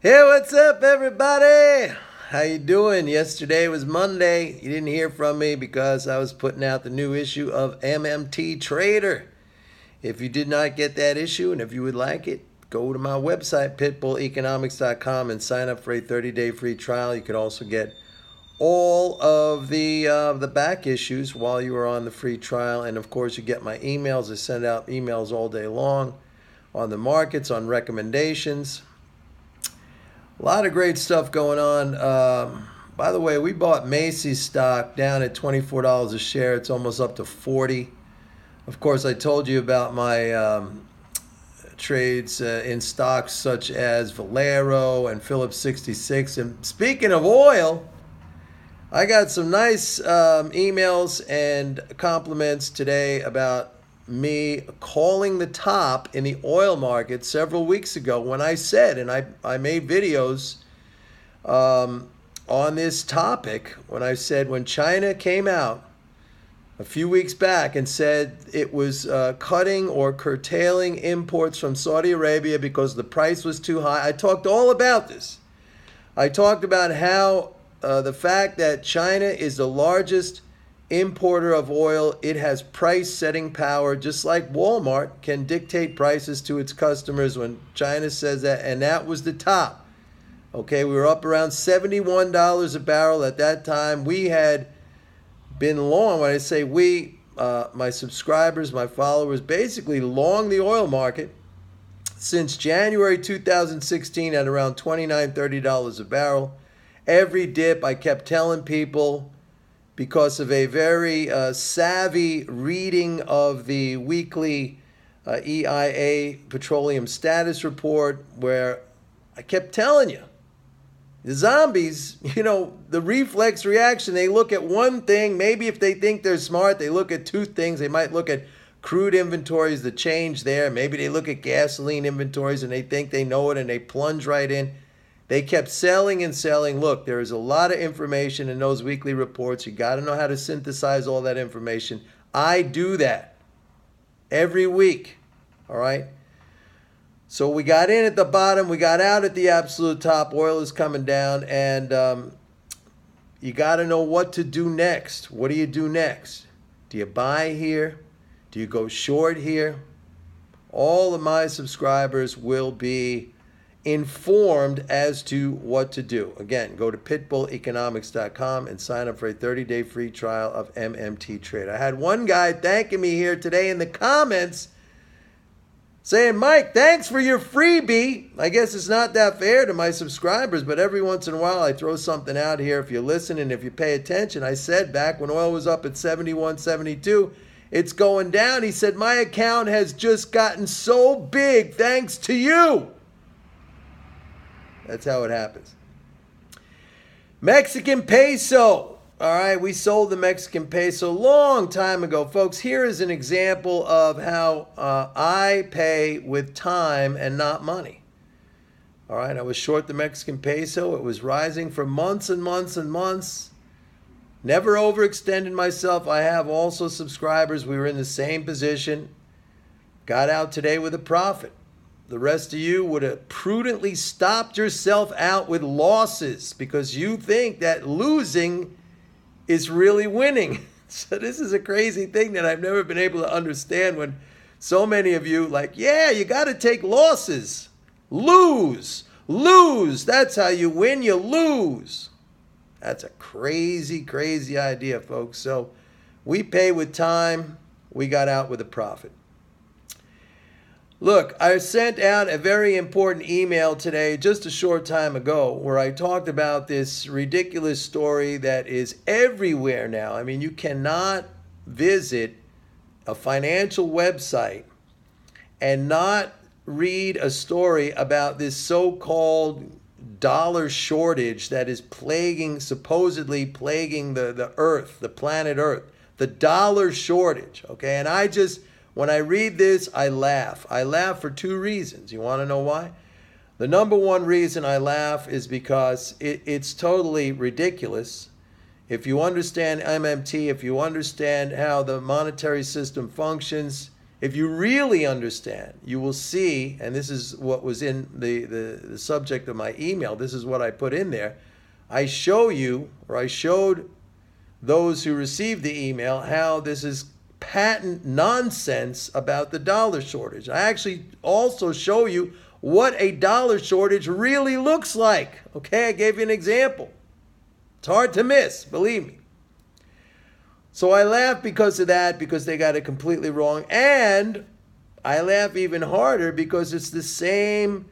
Hey, what's up, everybody? How you doing? Yesterday was Monday. You didn't hear from me because I was putting out the new issue of MMT Trader. If you did not get that issue, and if you would like it, go to my website, pitbulleconomics.com, and sign up for a 30-day free trial. You can also get all of the back issues while you are on the free trial. And, of course, you get my emails. I send out emails all day long on the markets, on recommendations. A lot of great stuff going on. By the way, we bought Macy's stock down at $24 a share. It's almost up to $40. Of course, I told you about my trades in stocks such as Valero and Phillips 66. And speaking of oil, I got some nice emails and compliments today about me calling the top in the oil market several weeks ago when I said, and I made videos on this topic, when I said when China came out a few weeks back and said it was cutting or curtailing imports from Saudi Arabia because the price was too high. I talked all about this. I talked about how the fact that China is the largest importer of oil, it has price setting power, just like Walmart can dictate prices to its customers when China says that, and that was the top. Okay, we were up around $71 a barrel at that time. We had been long, when I say we, my subscribers, my followers, basically long the oil market since January 2016 at around $29, $30 a barrel. Every dip, I kept telling people, because of a very savvy reading of the weekly EIA petroleum status report, where I kept telling you, the zombies, the reflex reaction, they look at one thing. Maybe if they think they're smart, they look at two things. They might look at crude inventories, the change there. Maybe they look at gasoline inventories and they think they know it and they plunge right in. They kept selling and selling. Look, there is a lot of information in those weekly reports. You got to know how to synthesize all that information. I do that every week, all right? So we got in at the bottom. We got out at the absolute top. Oil is coming down, and you got to know what to do next. What do you do next? Do you buy here? Do you go short here? All of my subscribers will be informed as to what to do. Again, go to pitbulleconomics.com and sign up for a 30-day free trial of MMT Trade. I had one guy thanking me here today in the comments saying, Mike, thanks for your freebie. I guess it's not that fair to my subscribers, but every once in a while I throw something out here. If you listen and if you pay attention, I said back when oil was up at 71, 72, it's going down. He said, my account has just gotten so big thanks to you. That's how it happens. Mexican peso. All right, we sold the Mexican peso a long time ago. Folks, here is an example of how I pay with time and not money. All right, I was short the Mexican peso. It was rising for months and months and months. Never overextended myself. I have also subscribers. We were in the same position. Got out today with a profit. The rest of you would have prudently stopped yourself out with losses because you think that losing is really winning. So this is a crazy thing that I've never been able to understand, when so many of you yeah, you got to take losses. Lose. That's how you win. You lose. That's a crazy, crazy idea, folks. So we pay with time. We got out with a profit. Look, I sent out a very important email today, just a short time ago, where I talked about this ridiculous story that is everywhere now. I mean, you cannot visit a financial website and not read a story about this so-called dollar shortage that is supposedly plaguing the earth, the planet Earth. The dollar shortage, okay? And when I read this, I laugh. I laugh for two reasons. You want to know why? The number one reason I laugh is because it's totally ridiculous. If you understand MMT, if you understand how the monetary system functions, If you really understand, you will see, and this is what was in the subject of my email, this is what I put in there. I show you, or I showed those who received the email, how this is patent nonsense about the dollar shortage. I actually also show you what a dollar shortage really looks like. Okay, I gave you an example. It's hard to miss, believe me. So I laugh because of that, because they got it completely wrong. And I laugh even harder because it's the same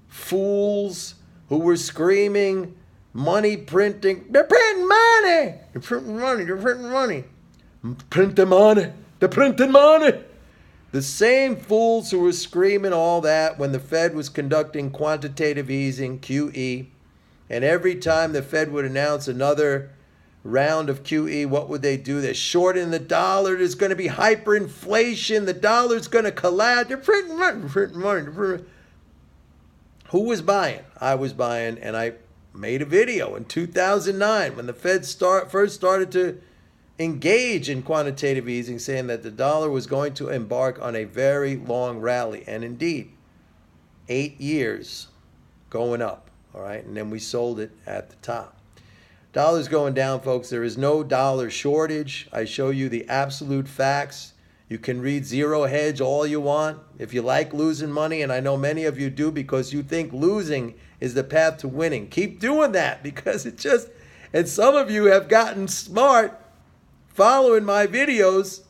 fools who were screaming, money printing. They're printing money. They're printing money. They're printing money. Print the money. They're printing money. The same fools who were screaming all that when the Fed was conducting quantitative easing, QE, and every time the Fed would announce another round of QE, what would they do? They're shorting the dollar. There's going to be hyperinflation. The dollar's going to collapse. They're printing money. They're printing money. They're printing. Who was buying? I was buying, and I made a video in 2009 when the Fed first started to engage in quantitative easing, saying that the dollar was going to embark on a very long rally. And indeed, 8 years going up. All right. And then we sold it at the top. Dollar's going down, folks. There is no dollar shortage. I show you the absolute facts. You can read Zero Hedge all you want. If you like losing money, and I know many of you do because you think losing is the path to winning, keep doing that because it just, and some of you have gotten smart following my videos,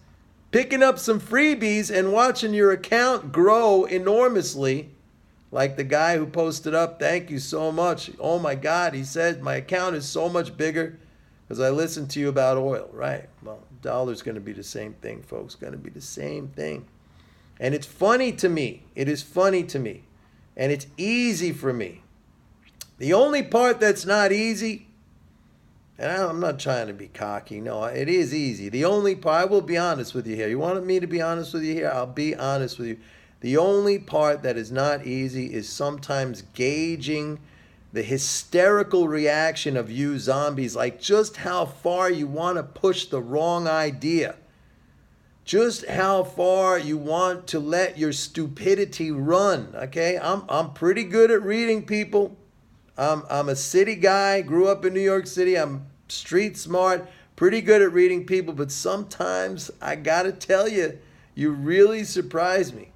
picking up some freebies and watching your account grow enormously. Like the guy who posted up, thank you so much. Oh my God, he said, my account is so much bigger because I listened to you about oil, right? Well, dollar's going to be the same thing, folks. Going to be the same thing. And it's funny to me. It is funny to me. And it's easy for me. The only part that's not easy, and I'm not trying to be cocky. No, it is easy. The only part, I will be honest with you here. You wanted me to be honest with you here? I'll be honest with you. The only part that is not easy is sometimes gauging the hysterical reaction of you zombies, like just how far you want to push the wrong idea. Just how far you want to let your stupidity run, okay? I'm pretty good at reading people. I'm a city guy, grew up in New York City. I'm street smart, pretty good at reading people, but sometimes I got to tell you, you really surprise me.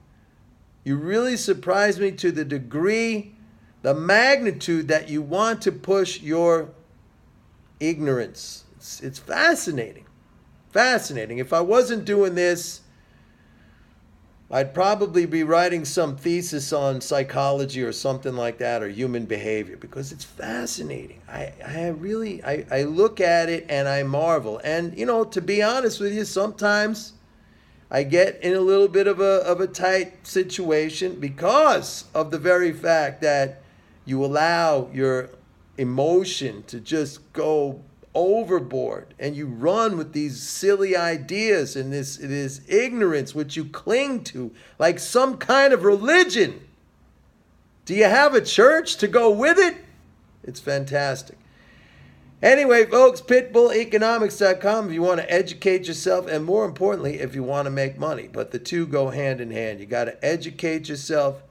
You really surprise me to the degree, the magnitude that you want to push your ignorance. It's fascinating. Fascinating. If I wasn't doing this, I'd probably be writing some thesis on psychology or something like that, or human behavior, because it's fascinating. I look at it and I marvel. And, you know, to be honest with you, sometimes I get in a little bit of a tight situation because of the very fact that you allow your emotion to just go overboard and you run with these silly ideas and this ignorance which you cling to like some kind of religion. Do you have a church to go with it? It's fantastic. Anyway, folks, pitbulleconomics.com if you want to educate yourself and more importantly, if you want to make money. But the two go hand in hand. You got to educate yourself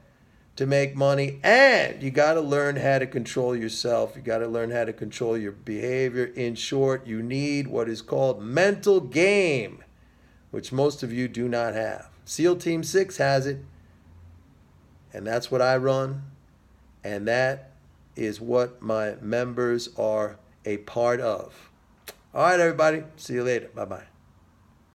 to make money and you got to learn how to control yourself. You got to learn how to control your behavior. In short, you need what is called mental game, which most of you do not have. SEAL Team 6 has it, and that's what I run, and that is what my members are a part of. All right, everybody. See you later. Bye-bye.